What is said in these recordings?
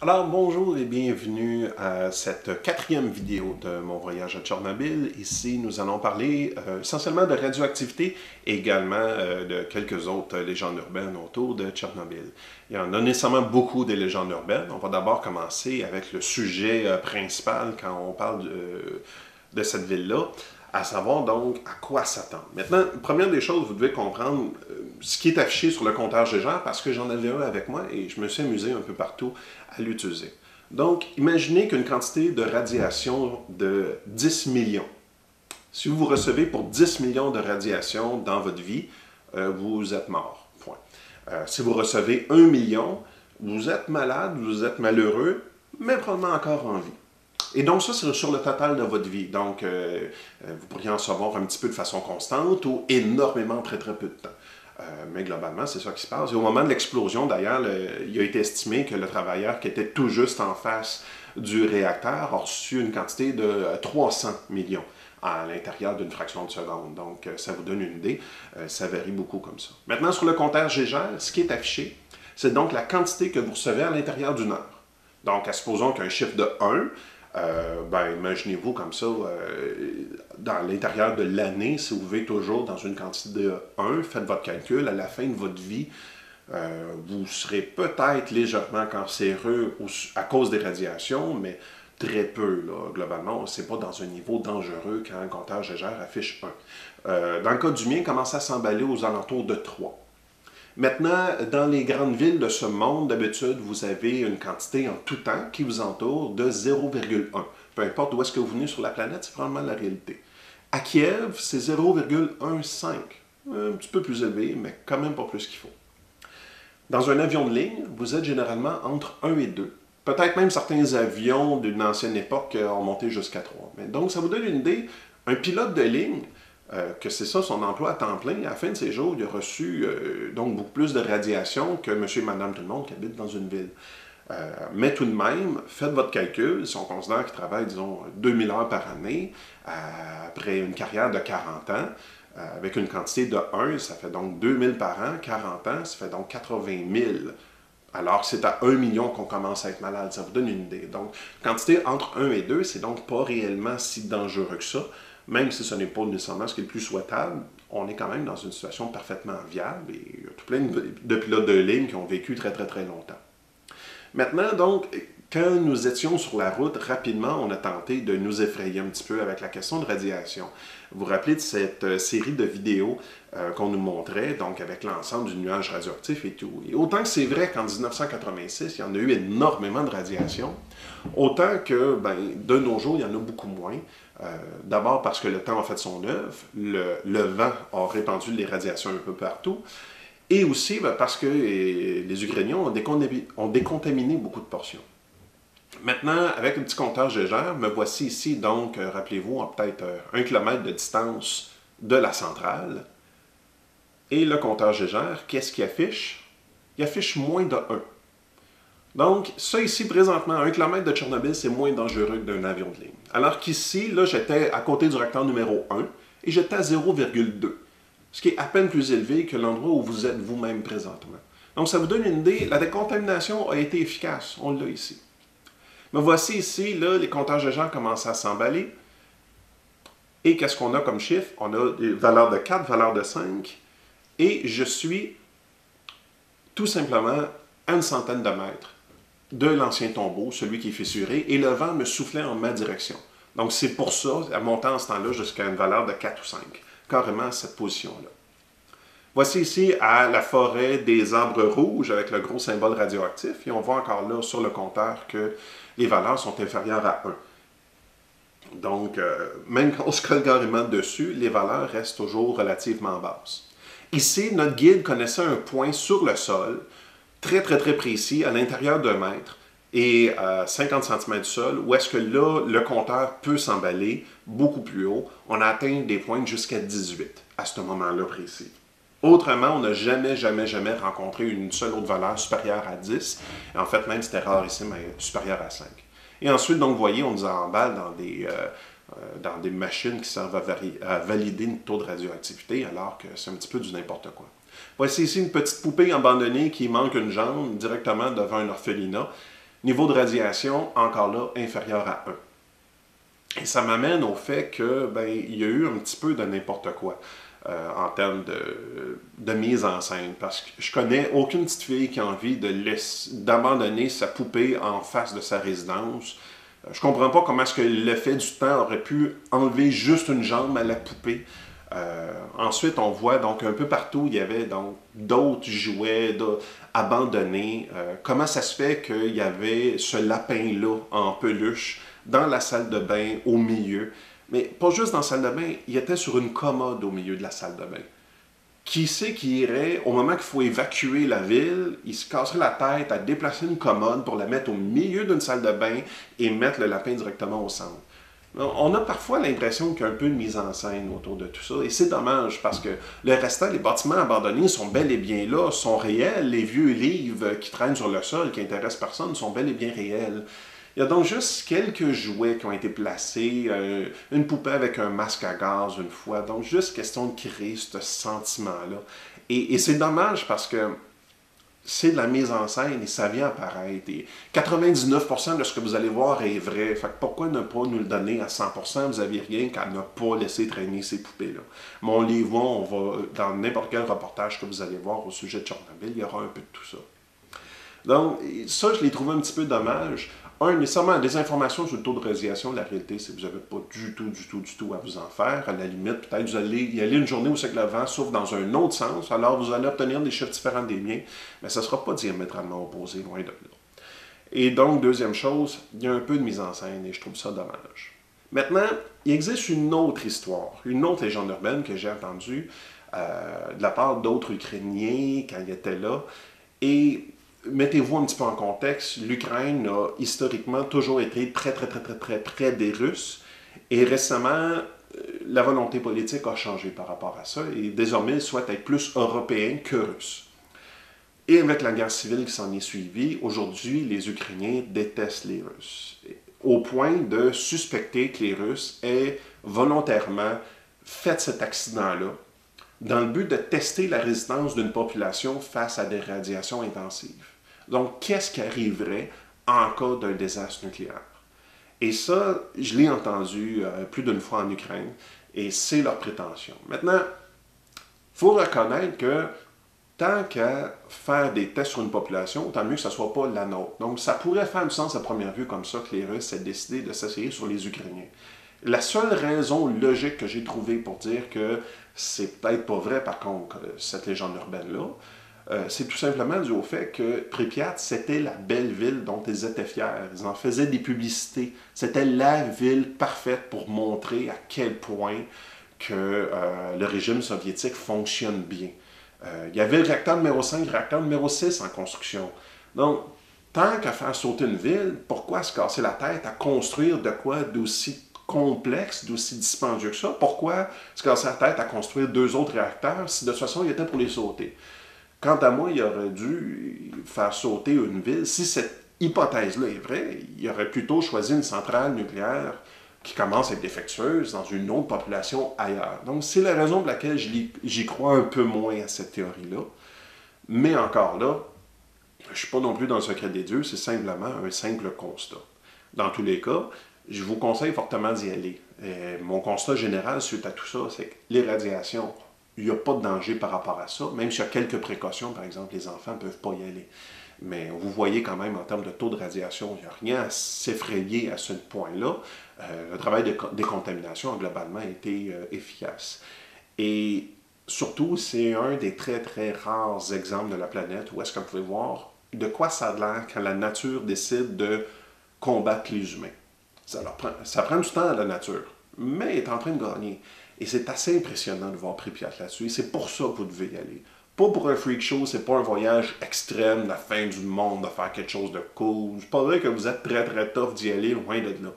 Alors bonjour et bienvenue à cette quatrième vidéo de mon voyage à Tchernobyl. Ici, nous allons parler essentiellement de radioactivité et également de quelques autres légendes urbaines autour de Tchernobyl. Il y en a nécessairement beaucoup des légendes urbaines. On va d'abord commencer avec le sujet principal quand on parle de cette ville-là, à savoir donc à quoi s'attendre. Maintenant, première des choses, vous devez comprendre ce qui est affiché sur le compteur Gégère parce que j'en avais un avec moi et je me suis amusé un peu partout à l'utiliser. Donc, imaginez qu'une quantité de radiation de 10 millions. Si vous recevez pour 10 millions de radiation dans votre vie, vous êtes mort. Point. Si vous recevez 1 million, vous êtes malade, vous êtes malheureux, mais probablement encore en vie. Et donc ça, c'est sur le total de votre vie. Donc, vous pourriez en recevoir un petit peu de façon constante ou énormément très très peu de temps. Mais globalement, c'est ça qui se passe. Et au moment de l'explosion, d'ailleurs, il a été estimé que le travailleur qui était tout juste en face du réacteur a reçu une quantité de 300 millions à l'intérieur d'une fraction de seconde. Donc, ça vous donne une idée. Ça varie beaucoup comme ça. Maintenant, sur le compteur Gégère, ce qui est affiché, c'est donc la quantité que vous recevez à l'intérieur d'une heure. Donc, supposons qu'un chiffre de 1, imaginez-vous comme ça, dans l'intérieur de l'année, si vous vivez toujours dans une quantité de 1, faites votre calcul, à la fin de votre vie, vous serez peut-être légèrement cancéreux à cause des radiations, mais très peu, là, globalement. C'est pas dans un niveau dangereux quand un compteur Gégère affiche 1. Dans le cas du mien, il commence à s'emballer aux alentours de 3. Maintenant, dans les grandes villes de ce monde, d'habitude, vous avez une quantité en tout temps qui vous entoure de 0,1. Peu importe d'où est-ce que vous venez sur la planète, c'est probablement la réalité. À Kiev, c'est 0,15. Un petit peu plus élevé, mais quand même pas plus qu'il faut. Dans un avion de ligne, vous êtes généralement entre 1 et 2. Peut-être même certains avions d'une ancienne époque ont monté jusqu'à 3. Mais donc, ça vous donne une idée. Un pilote de ligne, que c'est ça son emploi à temps plein, à la fin de ses jours, il a reçu donc beaucoup plus de radiation que monsieur et madame tout le monde qui habitent dans une ville. Mais tout de même, faites votre calcul, si on considère qu'il travaille, disons, 2000 heures par année, après une carrière de 40 ans, avec une quantité de 1, ça fait donc 2000 par an, 40 ans, ça fait donc 80 000. Alors que c'est à 1 million qu'on commence à être malade, ça vous donne une idée. Donc, quantité entre 1 et 2, c'est donc pas réellement si dangereux que ça. Même si ce n'est pas nécessairement ce qui est le plus souhaitable, on est quand même dans une situation parfaitement viable et il y a tout plein de pilotes de ligne qui ont vécu très très très longtemps. Maintenant, donc, quand nous étions sur la route, rapidement, on a tenté de nous effrayer un petit peu avec la question de radiation. Vous vous rappelez de cette série de vidéos qu'on nous montrait, donc avec l'ensemble du nuage radioactif et tout. Et autant que c'est vrai qu'en 1986, il y en a eu énormément de radiation, autant que de nos jours, il y en a beaucoup moins. D'abord parce que le temps a fait son œuvre, le vent a répandu les radiations un peu partout, et aussi parce que les Ukrainiens ont décontaminé beaucoup de portions. Maintenant, avec le petit compteur Gégère, me voici ici, donc, rappelez-vous, à peut-être 1 km de distance de la centrale. Et le compteur Gégère, qu'est-ce qu'il affiche? Il affiche moins de 1. Donc, ça ici, présentement, à 1 km de Tchernobyl, c'est moins dangereux que d'un avion de ligne. Alors qu'ici, là, j'étais à côté du réacteur numéro 1 et j'étais à 0,2. Ce qui est à peine plus élevé que l'endroit où vous êtes vous-même présentement. Donc, ça vous donne une idée, la décontamination a été efficace, on l'a ici. Mais voici ici, là, les compteurs Gégère commencent à s'emballer. Et qu'est-ce qu'on a comme chiffre? On a des valeurs de 4, valeurs de 5. Et je suis tout simplement à une centaine de mètres de l'ancien tombeau, celui qui est fissuré, et le vent me soufflait en ma direction. Donc, c'est pour ça, à monter en ce temps-là jusqu'à une valeur de 4 ou 5. Carrément à cette position-là. Voici ici à la forêt des arbres rouges avec le gros symbole radioactif. Et on voit encore là sur le compteur que les valeurs sont inférieures à 1. Donc, même quand on se colle carrément dessus, les valeurs restent toujours relativement basses. Ici, notre guide connaissait un point sur le sol, très très très précis, à l'intérieur d'un mètre, et à 50 cm du sol, où est-ce que là, le compteur peut s'emballer beaucoup plus haut. On a atteint des pointes jusqu'à 18 à ce moment-là précis. Autrement, on n'a jamais rencontré une seule autre valeur supérieure à 10. Et en fait, même c'était rarissime, mais supérieure à 5. Et ensuite, donc, vous voyez, on nous emballe dans des machines qui servent à valider notre taux de radioactivité, alors que c'est un petit peu du n'importe quoi. Voici ici une petite poupée abandonnée qui manque une jambe directement devant un orphelinat. Niveau de radiation, encore là, inférieur à 1. Et ça m'amène au fait que, ben, il y a eu un petit peu de n'importe quoi en termes de mise en scène. Parce que je connais aucune petite fille qui a envie d'abandonner sa poupée en face de sa résidence. Je comprends pas comment est-ce que l'effet du temps aurait pu enlever juste une jambe à la poupée. Ensuite, on voit donc un peu partout, il y avait donc d'autres jouets abandonnés. Comment ça se fait qu'il y avait ce lapin-là en peluche dans la salle de bain au milieu? Mais pas juste dans la salle de bain, il était sur une commode au milieu de la salle de bain. Qui sait qui irait, au moment qu'il faut évacuer la ville, il se casserait la tête à déplacer une commode pour la mettre au milieu d'une salle de bain et mettre le lapin directement au centre? On a parfois l'impression qu'il y a un peu de mise en scène autour de tout ça, et c'est dommage parce que le restant, les bâtiments abandonnés sont bel et bien là, sont réels, les vieux livres qui traînent sur le sol, qui intéressent personne, sont bel et bien réels. Il y a donc juste quelques jouets qui ont été placés, une poupée avec un masque à gaz une fois, donc juste question de créer ce sentiment-là. Et c'est dommage parce que c'est de la mise en scène et ça vient apparaître. Et 99% de ce que vous allez voir est vrai. Fait que pourquoi ne pas nous le donner à 100%? Vous n'avez rien qu'à ne pas laisser traîner ces poupées-là. Mon livre, on va, dans n'importe quel reportage que vous allez voir au sujet de Tchernobyl, il y aura un peu de tout ça. Donc, ça, je l'ai trouvé un petit peu dommage. Nécessairement, des informations sur le taux de radiation, la réalité, c'est que vous n'avez pas du tout à vous en faire. À la limite, peut-être vous allez y aller une journée où c'est que le vent souffle dans un autre sens, alors vous allez obtenir des chiffres différents des miens, mais ça ne sera pas diamétralement opposé, loin de là. Et donc, deuxième chose, il y a un peu de mise en scène et je trouve ça dommage. Maintenant, il existe une autre histoire, une autre légende urbaine que j'ai entendue de la part d'autres Ukrainiens quand ils étaient là. Et mettez-vous un petit peu en contexte, l'Ukraine a historiquement toujours été très près des Russes. Et récemment, la volonté politique a changé par rapport à ça. Et désormais, ils souhaitent être plus européens que russes. Et avec la guerre civile qui s'en est suivie, aujourd'hui, les Ukrainiens détestent les Russes. Au point de suspecter que les Russes aient volontairement fait cet accident-là dans le but de tester la résistance d'une population face à des radiations intensives. Donc, qu'est-ce qui arriverait en cas d'un désastre nucléaire? Et ça, je l'ai entendu plus d'une fois en Ukraine, et c'est leur prétention. Maintenant, il faut reconnaître que tant qu'à faire des tests sur une population, tant mieux que ce ne soit pas la nôtre. Donc, ça pourrait faire du sens à première vue comme ça que les Russes aient décidé de s'essayer sur les Ukrainiens. La seule raison logique que j'ai trouvée pour dire que c'est peut-être pas vrai, par contre, cette légende urbaine-là, c'est tout simplement dû au fait que Pripyat, c'était la belle ville dont ils étaient fiers. Ils en faisaient des publicités. C'était la ville parfaite pour montrer à quel point que le régime soviétique fonctionne bien. Il y avait le réacteur numéro 5, le réacteur numéro 6 en construction. Donc, tant qu'à faire sauter une ville, pourquoi se casser la tête à construire de quoi d'aussi complexe, d'aussi dispendieux que ça? Pourquoi se casser la tête à construire 2 autres réacteurs si de toute façon, il était pour les sauter? Quant à moi, il aurait dû faire sauter une ville. Si cette hypothèse-là est vraie, il aurait plutôt choisi une centrale nucléaire qui commence à être défectueuse dans une autre population ailleurs. Donc, c'est la raison pour laquelle j'y crois un peu moins à cette théorie-là. Mais encore là, je ne suis pas non plus dans le secret des dieux, c'est simplement un simple constat. Dans tous les cas, je vous conseille fortement d'y aller. Mon constat général suite à tout ça, c'est que les radiations, il n'y a pas de danger par rapport à ça, même s'il y a quelques précautions, par exemple, les enfants ne peuvent pas y aller. Mais vous voyez quand même, en termes de taux de radiation, il n'y a rien à s'effrayer à ce point-là. Le travail de décontamination a globalement été efficace. Et surtout, c'est un des très rares exemples de la planète où est-ce que vous pouvez voir de quoi ça a l'air quand la nature décide de combattre les humains. Ça prend du temps à la nature, mais elle est en train de gagner. Et c'est assez impressionnant de voir Pripyat là-dessus. Et c'est pour ça que vous devez y aller. Pas pour un freak show, c'est pas un voyage extrême, la fin du monde, de faire quelque chose de cool. C'est pas vrai que vous êtes très tough d'y aller, loin de là.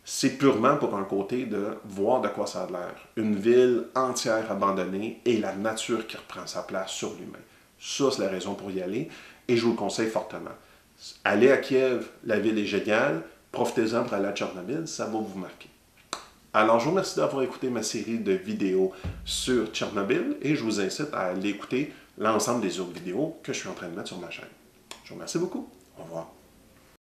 C'est purement pour un côté de voir de quoi ça a l'air. Une ville entière abandonnée et la nature qui reprend sa place sur l'humain. Ça, c'est la raison pour y aller et je vous le conseille fortement. Allez à Kiev, la ville est géniale. Profitez-en pour aller à Tchernobyl, ça va vous marquer. Alors, je vous remercie d'avoir écouté ma série de vidéos sur Tchernobyl et je vous incite à aller écouter l'ensemble des autres vidéos que je suis en train de mettre sur ma chaîne. Je vous remercie beaucoup. Au revoir.